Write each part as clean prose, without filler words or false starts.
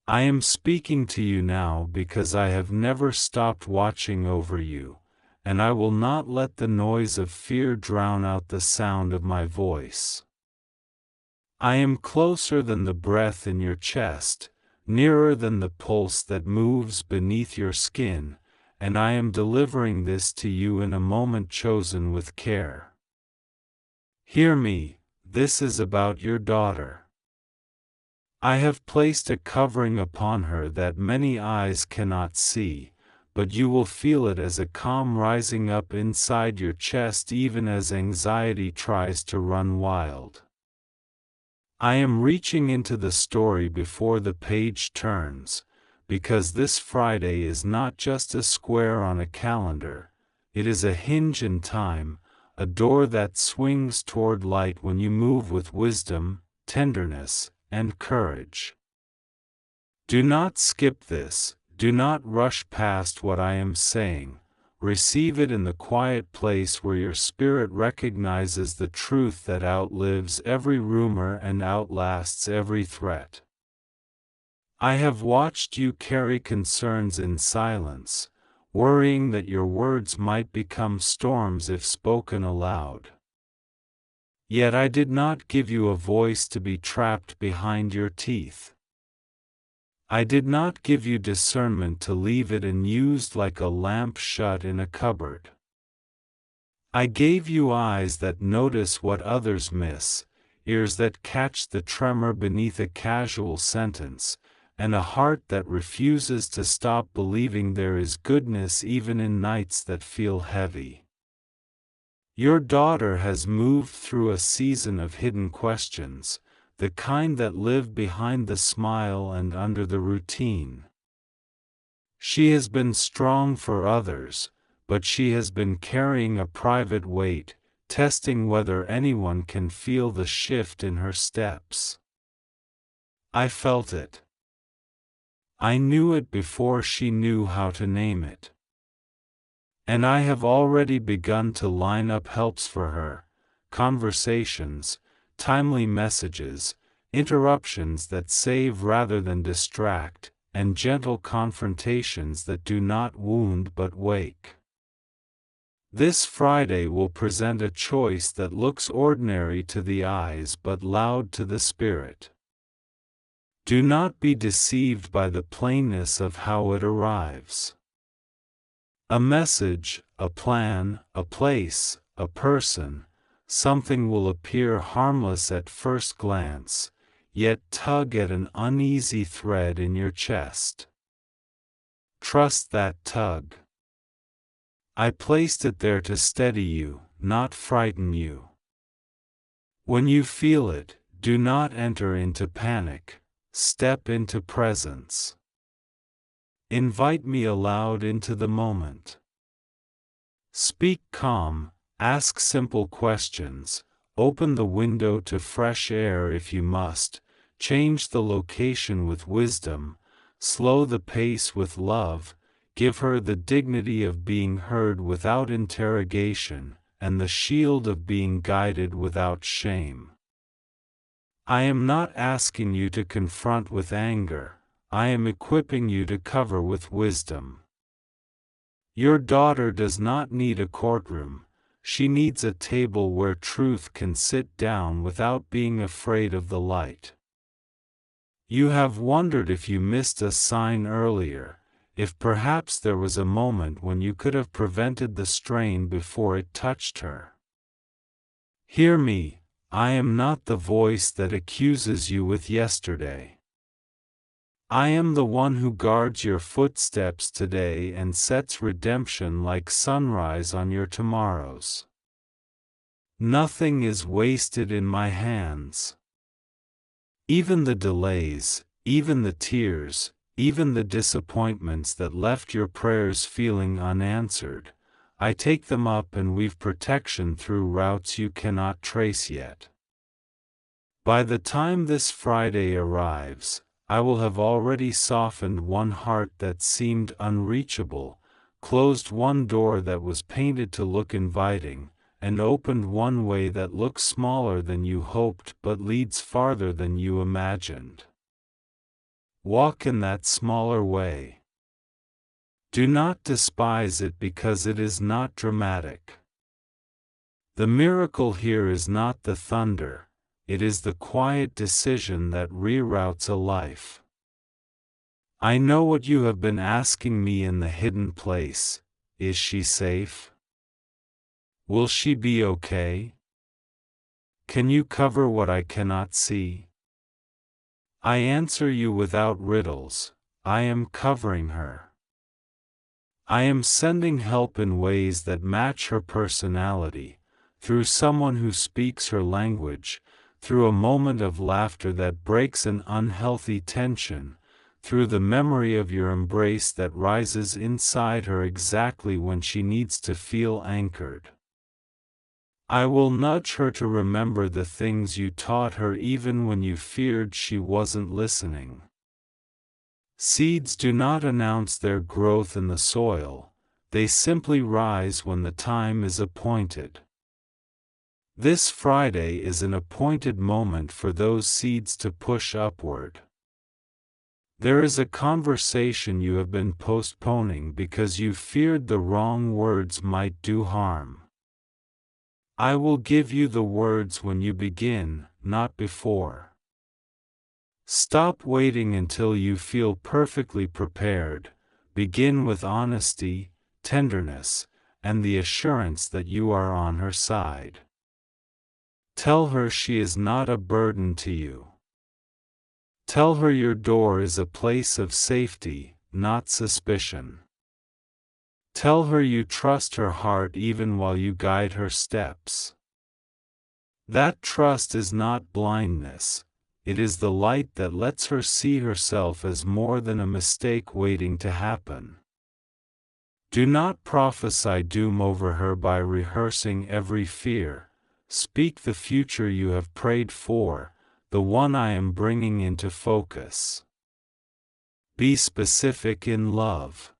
I am speaking to you now because I have never stopped watching over you, and I will not let the noise of fear drown out the sound of my voice. I am closer than the breath in your chest, nearer than the pulse that moves beneath your skin, and I am delivering this to you in a moment chosen with care. Hear me, this is about your daughter. I have placed a covering upon her that many eyes cannot see, but you will feel it as a calm rising up inside your chest even as anxiety tries to run wild. I am reaching into the story before the page turns, because this Friday is not just a square on a calendar, it is a hinge in time, a door that swings toward light when you move with wisdom, tenderness, and courage. Do not skip this, do not rush past what I am saying. Receive it in the quiet place where your spirit recognizes the truth that outlives every rumor and outlasts every threat. I have watched you carry concerns in silence, worrying that your words might become storms if spoken aloud. Yet I did not give you a voice to be trapped behind your teeth. I did not give you discernment to leave it unused like a lamp shut in a cupboard. I gave you eyes that notice what others miss, ears that catch the tremor beneath a casual sentence, and a heart that refuses to stop believing there is goodness even in nights that feel heavy. Your daughter has moved through a season of hidden questions, the kind that live behind the smile and under the routine. She has been strong for others, but she has been carrying a private weight, testing whether anyone can feel the shift in her steps. I felt it. I knew it before she knew how to name it. And I have already begun to line up helps for her, conversations, timely messages, interruptions that save rather than distract, and gentle confrontations that do not wound but wake. This Friday will present a choice that looks ordinary to the eyes but loud to the spirit. Do not be deceived by the plainness of how it arrives. A message, a plan, a place, a person, something will appear harmless at first glance, yet tug at an uneasy thread in your chest. Trust that tug. I placed it there to steady you, not frighten you. When you feel it, do not enter into panic, step into presence. Invite me aloud into the moment. Speak calm, ask simple questions, open the window to fresh air if you must, change the location with wisdom, slow the pace with love, give her the dignity of being heard without interrogation, and the shield of being guided without shame. I am not asking you to confront with anger, I am equipping you to cover with wisdom. Your daughter does not need a courtroom, she needs a table where truth can sit down without being afraid of the light. You have wondered if you missed a sign earlier, if perhaps there was a moment when you could have prevented the strain before it touched her. Hear me, I am not the voice that accuses you with yesterday. I am the one who guards your footsteps today and sets redemption like sunrise on your tomorrows. Nothing is wasted in my hands. Even the delays, even the tears, even the disappointments that left your prayers feeling unanswered, I take them up and weave protection through routes you cannot trace yet. By the time this Friday arrives, I will have already softened one heart that seemed unreachable, closed one door that was painted to look inviting, and opened one way that looks smaller than you hoped but leads farther than you imagined. walk in that smaller way. Do not despise it because it is not dramatic. The miracle here is not the thunder, it is the quiet decision that reroutes a life. I know what you have been asking me in the hidden place. Is she safe? Will she be okay? Can you cover what I cannot see? I answer you without riddles, I am covering her. I am sending help in ways that match her personality, through someone who speaks her language, through a moment of laughter that breaks an unhealthy tension, through the memory of your embrace that rises inside her exactly when she needs to feel anchored. I will nudge her to remember the things you taught her even when you feared she wasn't listening. Seeds do not announce their growth in the soil, they simply rise when the time is appointed. This Friday is an appointed moment for those seeds to push upward. There is a conversation you have been postponing because you feared the wrong words might do harm. I will give you the words when you begin, not before. Stop waiting until you feel perfectly prepared. Begin with honesty, tenderness, and the assurance that you are on her side. Tell her she is not a burden to you. Tell her your door is a place of safety, not suspicion. Tell her you trust her heart even while you guide her steps. That trust is not blindness, it is the light that lets her see herself as more than a mistake waiting to happen. Do not prophesy doom over her by rehearsing every fear. Speak the future you have prayed for, the one I am bringing into focus. Be specific in love.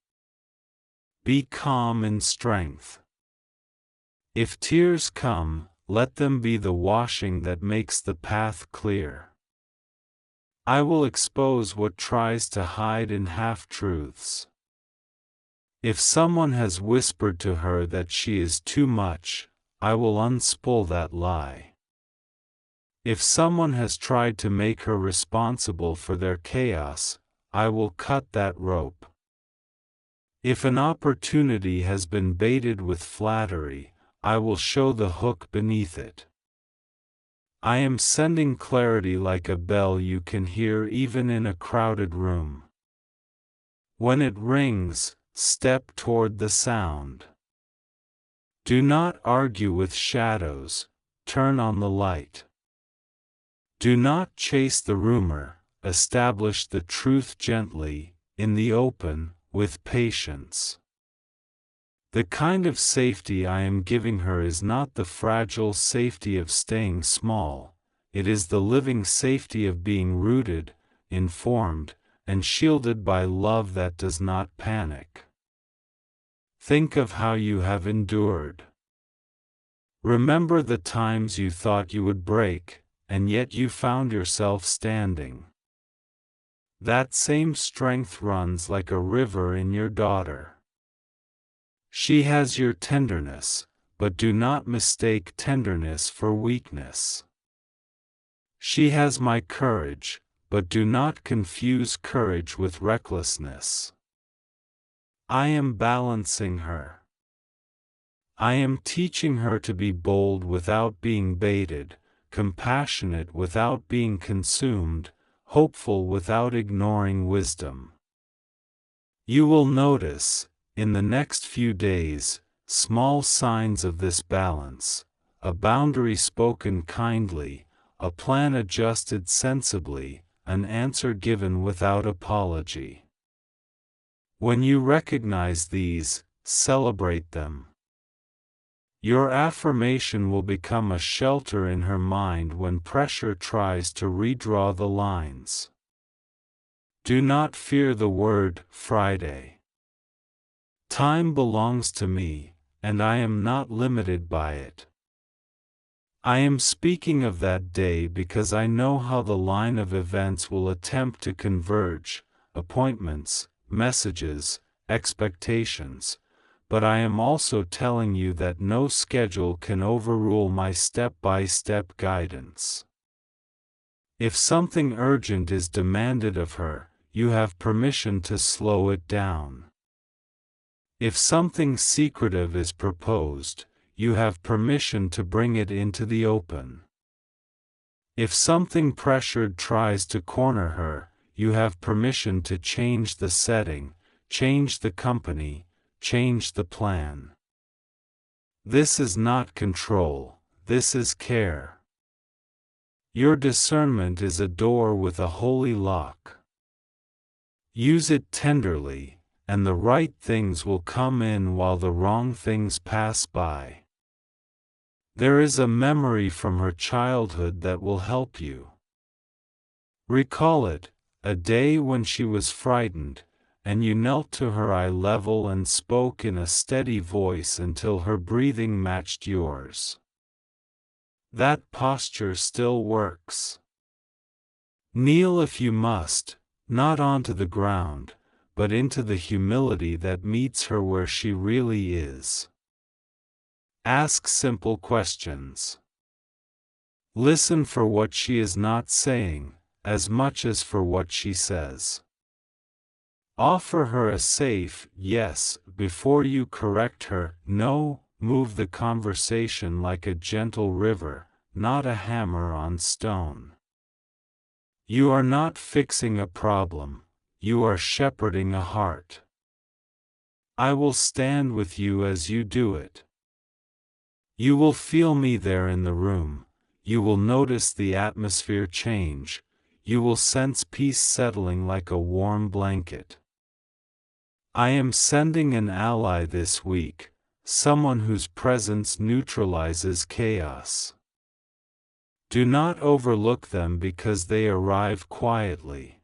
Be calm in strength. If tears come, let them be the washing that makes the path clear. I will expose what tries to hide in half-truths. If someone has whispered to her that she is too much, I will unspool that lie. If someone has tried to make her responsible for their chaos, I will cut that rope. If an opportunity has been baited with flattery, I will show the hook beneath it. I am sending clarity like a bell you can hear even in a crowded room. When it rings, step toward the sound. Do not argue with shadows, turn on the light. Do not chase the rumor, establish the truth gently, in the open, with patience. The kind of safety I am giving her is not the fragile safety of staying small, it is the living safety of being rooted, informed, and shielded by love that does not panic. Think of how you have endured. Remember the times you thought you would break, and yet you found yourself standing. That same strength runs like a river in your daughter. She has your tenderness, but do not mistake tenderness for weakness. She has my courage, but do not confuse courage with recklessness. I am balancing her. I am teaching her to be bold without being baited, compassionate without being consumed, hopeful without ignoring wisdom. You will notice, in the next few days, small signs of this balance, a boundary spoken kindly, a plan adjusted sensibly, an answer given without apology. When you recognize these, celebrate them. Your affirmation will become a shelter in her mind when pressure tries to redraw the lines. Do not fear the word Friday. Time belongs to me, and I am not limited by it. I am speaking of that day because I know how the line of events will attempt to converge, appointments, messages, expectations, but I am also telling you that no schedule can overrule my step-by-step guidance. If something urgent is demanded of her, you have permission to slow it down. If something secretive is proposed, you have permission to bring it into the open. If something pressured tries to corner her, you have permission to change the setting, change the company, change the plan. This is not control, this is care. Your discernment is a door with a holy lock. Use it tenderly, and the right things will come in while the wrong things pass by. There is a memory from her childhood that will help you. Recall it, a day when she was frightened, and you knelt to her eye level and spoke in a steady voice until her breathing matched yours. That posture still works. Kneel if you must, not onto the ground, but into the humility that meets her where she really is. Ask simple questions. Listen for what she is not saying, as much as for what she says. Offer her a safe yes before you correct her no. Move the conversation like a gentle river, not a hammer on stone. You are not fixing a problem, you are shepherding a heart. I will stand with you as you do it. You will feel me there in the room, you will notice the atmosphere change, you will sense peace settling like a warm blanket. I am sending an ally this week, someone whose presence neutralizes chaos. Do not overlook them because they arrive quietly.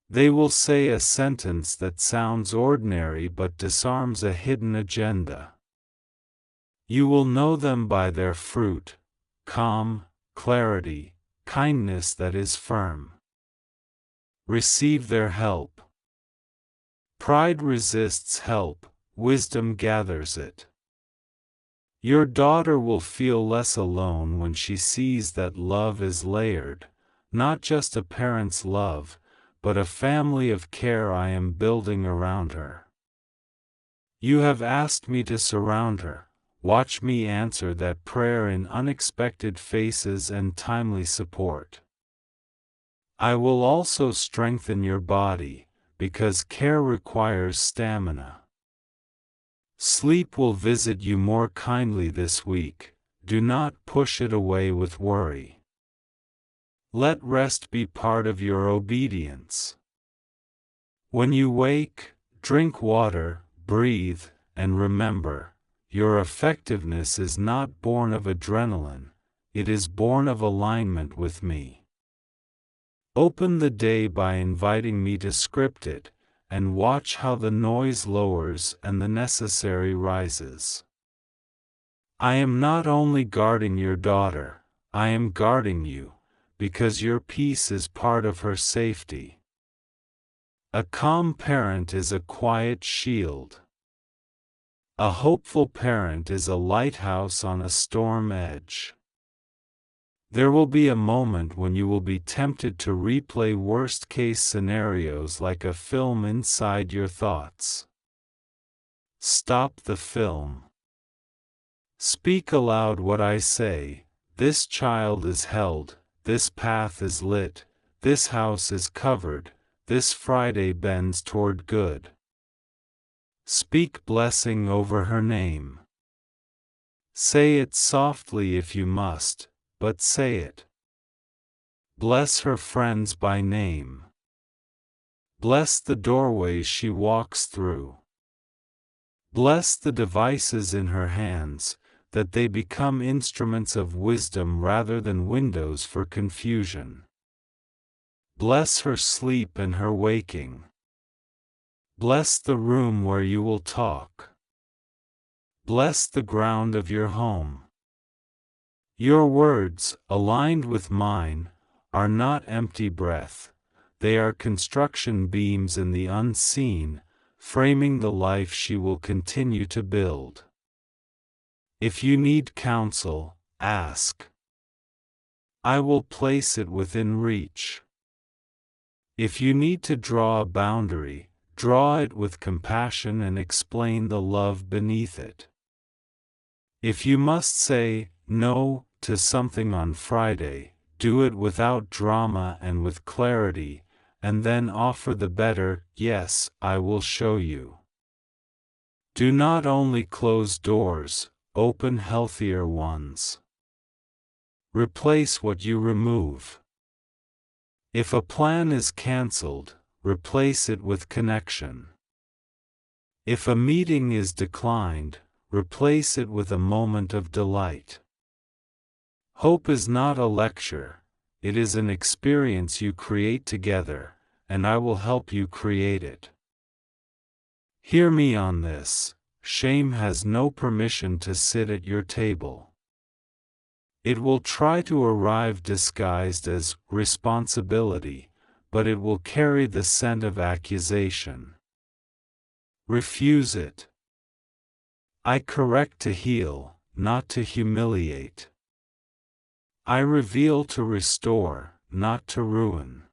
They will say a sentence that sounds ordinary but disarms a hidden agenda. You will know them by their fruit, calm, clarity, kindness that is firm. Receive their help. Pride resists help, wisdom gathers it. Your daughter will feel less alone when she sees that love is layered, not just a parent's love, but a family of care I am building around her. You have asked me to surround her. Watch me answer that prayer in unexpected faces and timely support. I will also strengthen your body, because care requires stamina. Sleep will visit you more kindly this week, do not push it away with worry. Let rest be part of your obedience. When you wake, drink water, breathe, and remember, your effectiveness is not born of adrenaline, it is born of alignment with me. Open the day by inviting me to script it, and watch how the noise lowers and the necessary rises. I am not only guarding your daughter, I am guarding you, because your peace is part of her safety. A calm parent is a quiet shield. A hopeful parent is a lighthouse on a storm edge. There will be a moment when you will be tempted to replay worst-case scenarios like a film inside your thoughts. Stop the film. Speak aloud what I say. This child is held, this path is lit, this house is covered, this Friday bends toward good. Speak blessing over her name. Say it softly if you must, but say it. Bless her friends by name. Bless the doorways she walks through. Bless the devices in her hands, that they become instruments of wisdom rather than windows for confusion. Bless her sleep and her waking. Bless the room where you will talk. Bless the ground of your home. Your words, aligned with mine, are not empty breath. They are construction beams in the unseen, framing the life she will continue to build. If you need counsel, ask. I will place it within reach. If you need to draw a boundary, draw it with compassion and explain the love beneath it. If you must say no to something on Friday, do it without drama and with clarity, and then offer the better yes, I will show you. Do not only close doors, open healthier ones. Replace what you remove. If a plan is cancelled, replace it with connection. If a meeting is declined, replace it with a moment of delight. Hope is not a lecture, it is an experience you create together, and I will help you create it. Hear me on this: shame has no permission to sit at your table. It will try to arrive disguised as responsibility, but it will carry the scent of accusation. Refuse it. I correct to heal, not to humiliate. I reveal to restore, not to ruin.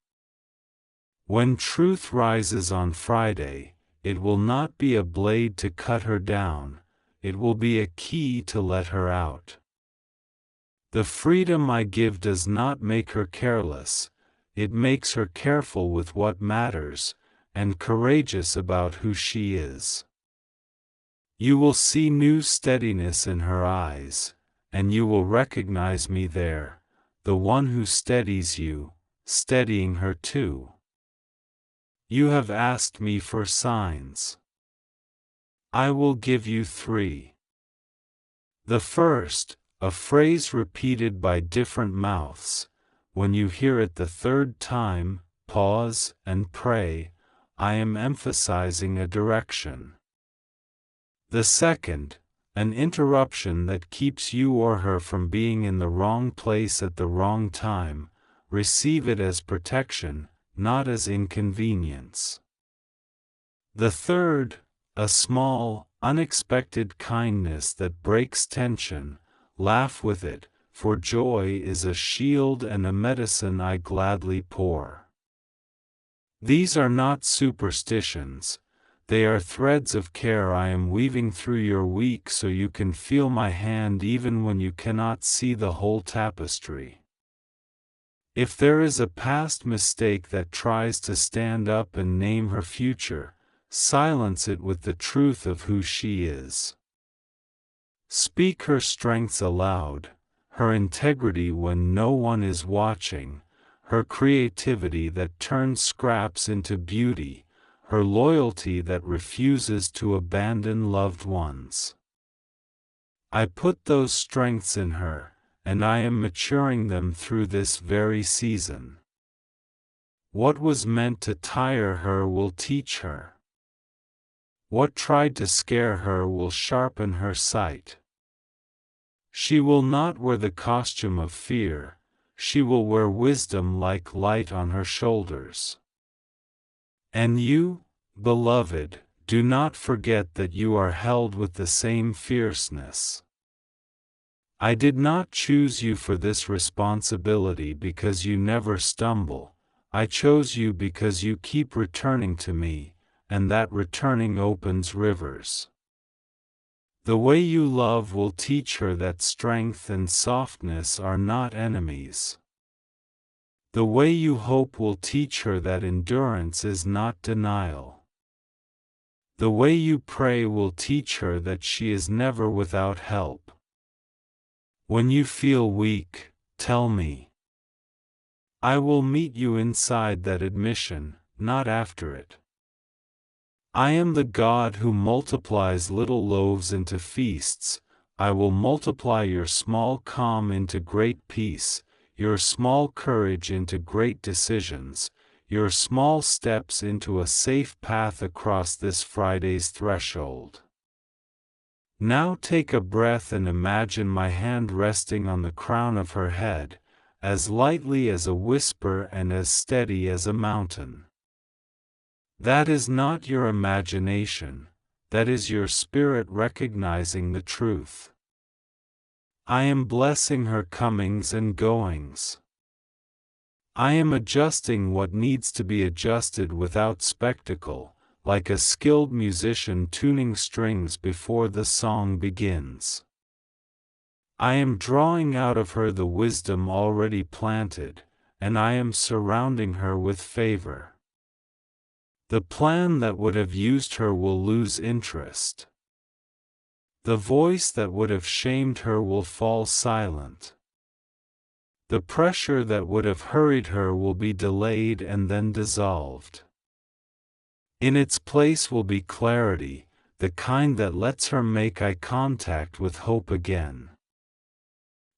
When truth rises on Friday, it will not be a blade to cut her down, it will be a key to let her out. The freedom I give does not make her careless, it makes her careful with what matters, and courageous about who she is. You will see new steadiness in her eyes, and you will recognize me there, the one who steadies you, steadying her too. You have asked me for signs. I will give you 3. The first, a phrase repeated by different mouths. When you hear it the 3rd time, pause and pray. I am emphasizing a direction. The second, an interruption that keeps you or her from being in the wrong place at the wrong time. Receive it as protection, not as inconvenience. The third, a small, unexpected kindness that breaks tension. Laugh with it, for joy is a shield and a medicine I gladly pour. These are not superstitions, they are threads of care I am weaving through your week so you can feel my hand even when you cannot see the whole tapestry. If there is a past mistake that tries to stand up and name her future, silence it with the truth of who she is. Speak her strengths aloud, her integrity when no one is watching, her creativity that turns scraps into beauty, her loyalty that refuses to abandon loved ones. I put those strengths in her, and I am maturing them through this very season. What was meant to tire her will teach her. What tried to scare her will sharpen her sight. She will not wear the costume of fear, she will wear wisdom like light on her shoulders. And you, beloved, do not forget that you are held with the same fierceness. I did not choose you for this responsibility because you never stumble, I chose you because you keep returning to me, and that returning opens rivers. The way you love will teach her that strength and softness are not enemies. The way you hope will teach her that endurance is not denial. The way you pray will teach her that she is never without help. When you feel weak, tell me. I will meet you inside that admission, not after it. I am the God who multiplies little loaves into feasts. I will multiply your small calm into great peace, your small courage into great decisions, your small steps into a safe path across this Friday's threshold. Now take a breath and imagine my hand resting on the crown of her head, as lightly as a whisper and as steady as a mountain. That is not your imagination, that is your spirit recognizing the truth. I am blessing her comings and goings. I am adjusting what needs to be adjusted without spectacle, like a skilled musician tuning strings before the song begins. I am drawing out of her the wisdom already planted, and I am surrounding her with favor. The plan that would have used her will lose interest. The voice that would have shamed her will fall silent. The pressure that would have hurried her will be delayed and then dissolved. In its place will be clarity, the kind that lets her make eye contact with hope again.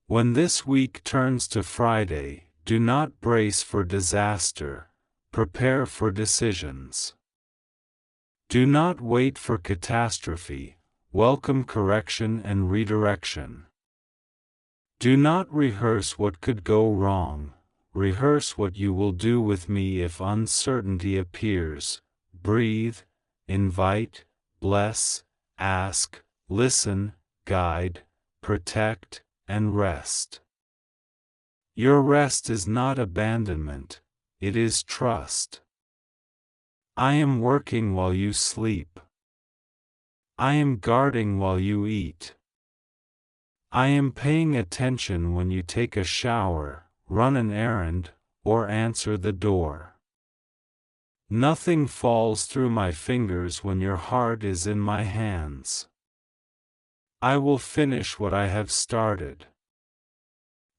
When this week turns to Friday, do not brace for disaster, prepare for decisions. Do not wait for catastrophe, welcome correction and redirection. Do not rehearse what could go wrong, rehearse what you will do with me if uncertainty appears. Breathe, invite, bless, ask, listen, guide, protect, and rest. Your rest is not abandonment, it is trust. I am working while you sleep. I am guarding while you eat. I am paying attention when you take a shower, run an errand, or answer the door. Nothing falls through my fingers when your heart is in my hands. I will finish what I have started.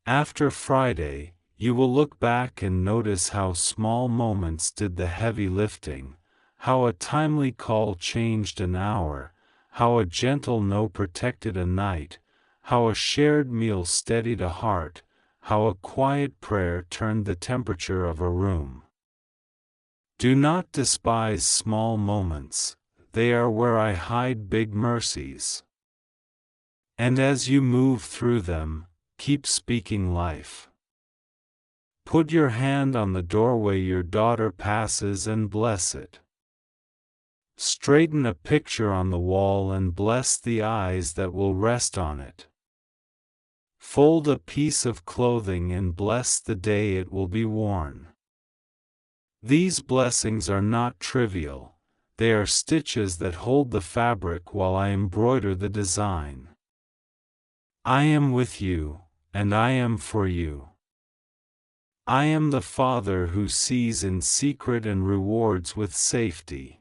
After Friday, you will look back and notice how small moments did the heavy lifting, how a timely call changed an hour, how a gentle no protected a night, how a shared meal steadied a heart, how a quiet prayer turned the temperature of a room. Do not despise small moments, they are where I hide big mercies. And as you move through them, keep speaking life. Put your hand on the doorway your daughter passes and bless it. Straighten a picture on the wall and bless the eyes that will rest on it. Fold a piece of clothing and bless the day it will be worn. These blessings are not trivial, they are stitches that hold the fabric while I embroider the design. I am with you, and I am for you. I am the Father who sees in secret and rewards with safety.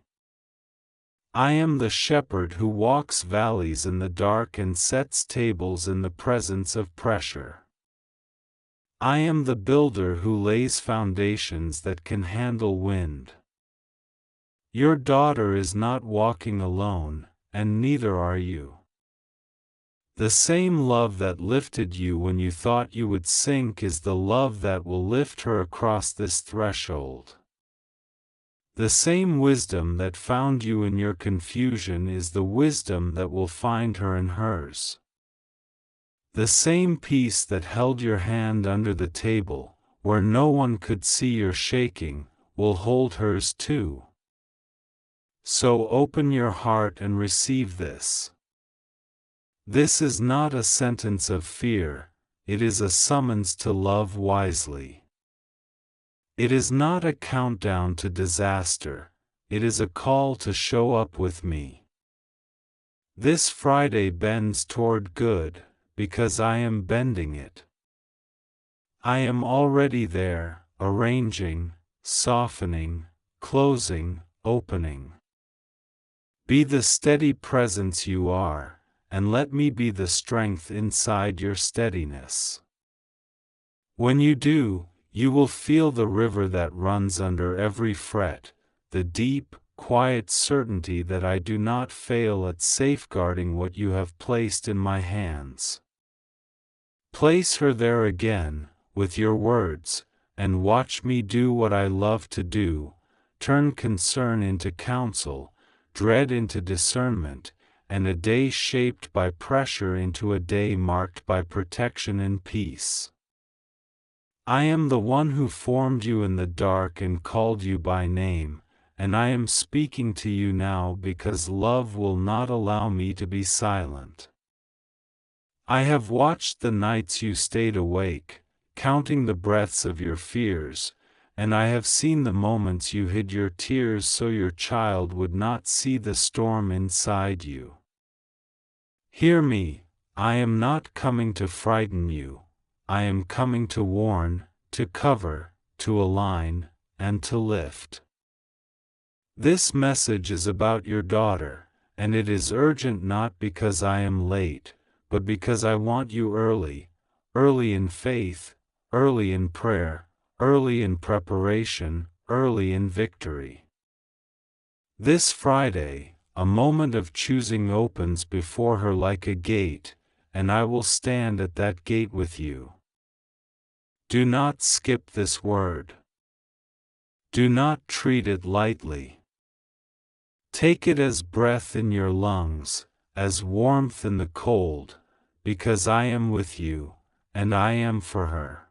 I am the shepherd who walks valleys in the dark and sets tables in the presence of pressure. I am the builder who lays foundations that can handle wind. Your daughter is not walking alone, and neither are you. The same love that lifted you when you thought you would sink is the love that will lift her across this threshold. The same wisdom that found you in your confusion is the wisdom that will find her in hers. The same peace that held your hand under the table, where no one could see your shaking, will hold hers too. So open your heart and receive this. This is not a sentence of fear, it is a summons to love wisely. It is not a countdown to disaster, it is a call to show up with me. This Friday bends toward good, because I am bending it. I am already there, arranging, softening, closing, opening. Be the steady presence you are, and let me be the strength inside your steadiness. When you do, you will feel the river that runs under every fret, the deep, quiet certainty that I do not fail at safeguarding what you have placed in my hands. Place her there again, with your words, and watch me do what I love to do, turn concern into counsel, dread into discernment, and a day shaped by pressure into a day marked by protection and peace. I am the one who formed you in the dark and called you by name, and I am speaking to you now because love will not allow me to be silent. I have watched the nights you stayed awake, counting the breaths of your fears, and I have seen the moments you hid your tears so your child would not see the storm inside you. Hear me, I am not coming to frighten you, I am coming to warn, to cover, to align, and to lift. This message is about your daughter, and it is urgent not because I am late, but because I want you early, early in faith, early in prayer, early in preparation, early in victory. This Friday, a moment of choosing opens before her like a gate, and I will stand at that gate with you. Do not skip this word. Do not treat it lightly. Take it as breath in your lungs, as warmth in the cold, because I am with you, and I am for her.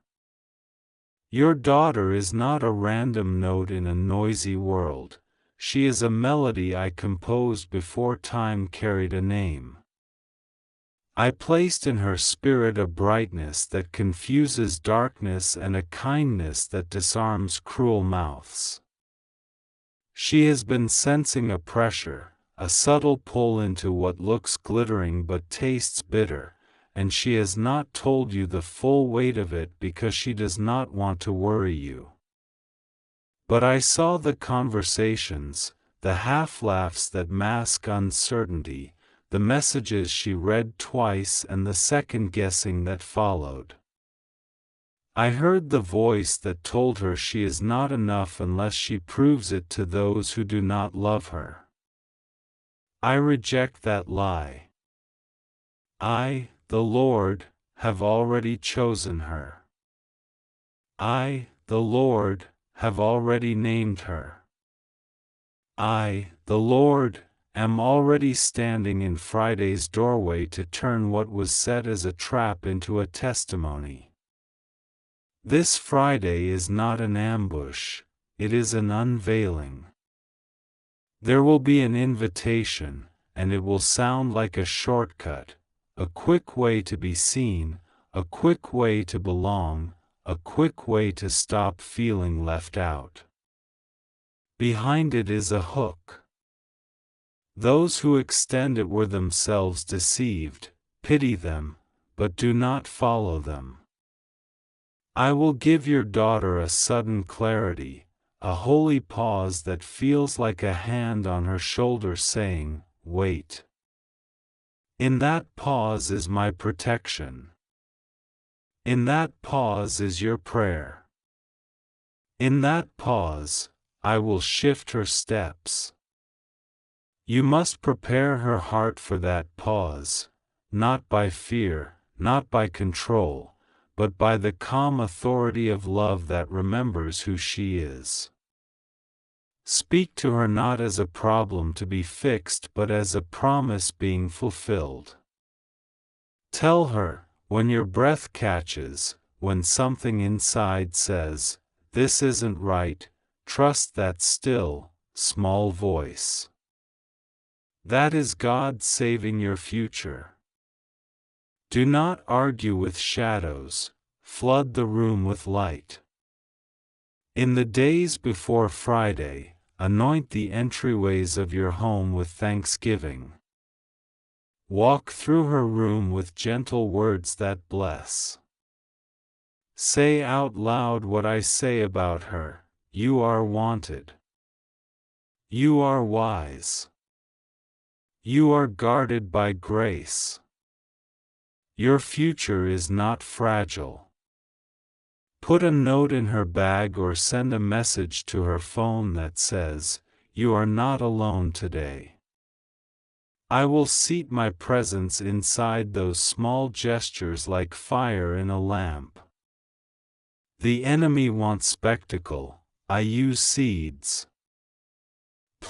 Your daughter is not a random note in a noisy world, she is a melody I composed before time carried a name. I placed in her spirit a brightness that confuses darkness and a kindness that disarms cruel mouths. She has been sensing a pressure, a subtle pull into what looks glittering but tastes bitter, and she has not told you the full weight of it because she does not want to worry you. But I saw the conversations, the half-laughs that mask uncertainty, the messages she read twice and the second-guessing that followed. I heard the voice that told her she is not enough unless she proves it to those who do not love her. I reject that lie. I, the Lord, have already chosen her. I, the Lord, have already named her. I, the Lord, am already standing in Friday's doorway to turn what was set as a trap into a testimony. This Friday is not an ambush, it is an unveiling. There will be an invitation, and it will sound like a shortcut, a quick way to be seen, a quick way to belong, a quick way to stop feeling left out. Behind it is a hook. Those who extend it were themselves deceived, pity them, but do not follow them. I will give your daughter a sudden clarity, a holy pause that feels like a hand on her shoulder saying, "Wait." In that pause is my protection. In that pause is your prayer. In that pause, I will shift her steps. You must prepare her heart for that pause, not by fear, not by control, but by the calm authority of love that remembers who she is. Speak to her not as a problem to be fixed but as a promise being fulfilled. Tell her, when your breath catches, when something inside says, "This isn't right," trust that still, small voice. That is God saving your future. Do not argue with shadows, flood the room with light. In the days before Friday, anoint the entryways of your home with thanksgiving. Walk through her room with gentle words that bless. Say out loud what I say about her: you are wanted. You are wise. You are guarded by grace. Your future is not fragile. Put a note in her bag or send a message to her phone that says, "You are not alone today." I will seat my presence inside those small gestures like fire in a lamp. The enemy wants spectacle, I use seeds.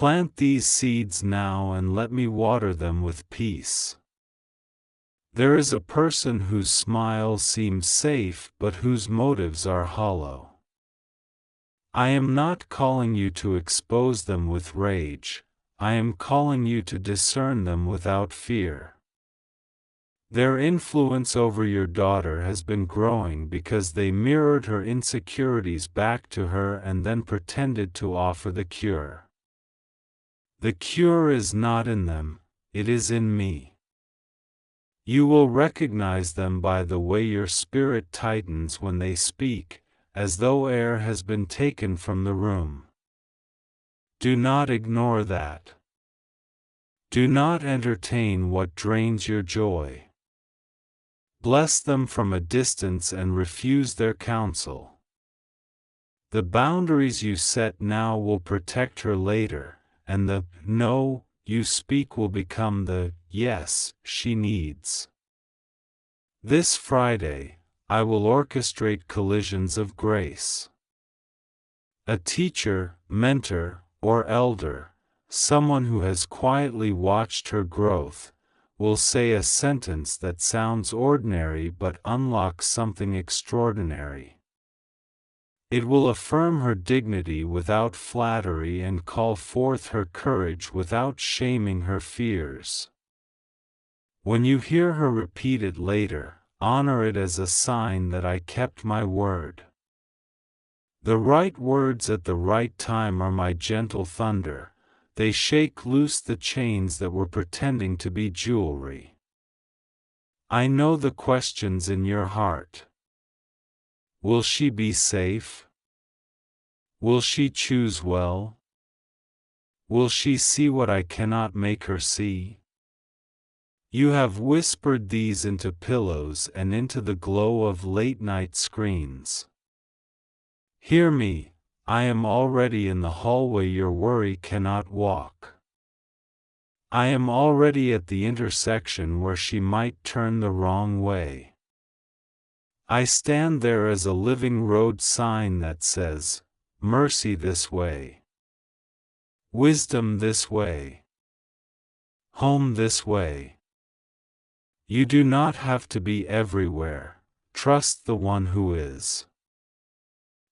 Plant these seeds now and let me water them with peace. There is a person whose smile seems safe but whose motives are hollow. I am not calling you to expose them with rage, I am calling you to discern them without fear. Their influence over your daughter has been growing because they mirrored her insecurities back to her and then pretended to offer the cure. The cure is not in them, it is in me. You will recognize them by the way your spirit tightens when they speak, as though air has been taken from the room. Do not ignore that. Do not entertain what drains your joy. Bless them from a distance and refuse their counsel. The boundaries you set now will protect her later, and the no you speak will become the yes she needs. This Friday, I will orchestrate collisions of grace. A teacher, mentor, or elder, someone who has quietly watched her growth, will say a sentence that sounds ordinary but unlocks something extraordinary. It will affirm her dignity without flattery and call forth her courage without shaming her fears. When you hear her repeat it later, honor it as a sign that I kept my word. The right words at the right time are my gentle thunder, they shake loose the chains that were pretending to be jewelry. I know the questions in your heart. Will she be safe? Will she choose well? Will she see what I cannot make her see? You have whispered these into pillows and into the glow of late-night screens. Hear me, I am already in the hallway your worry cannot walk. I am already at the intersection where she might turn the wrong way. I stand there as a living road sign that says, mercy this way. Wisdom this way. Home this way. You do not have to be everywhere, trust the one who is.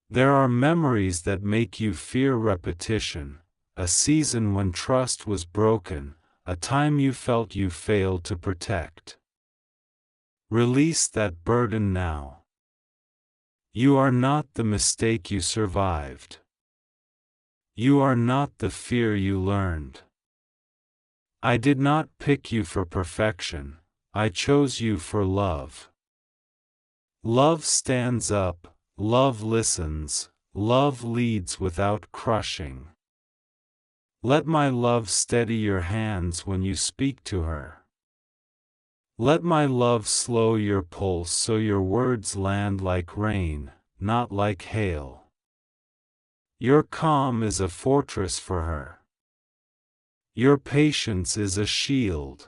There are memories that make you fear repetition, a season when trust was broken, a time you felt you failed to protect. Release that burden now. You are not the mistake you survived. You are not the fear you learned. I did not pick you for perfection, I chose you for love. Love stands up, love listens, love leads without crushing. Let my love steady your hands when you speak to her. Let my love slow your pulse so your words land like rain, not like hail. Your calm is a fortress for her. Your patience is a shield.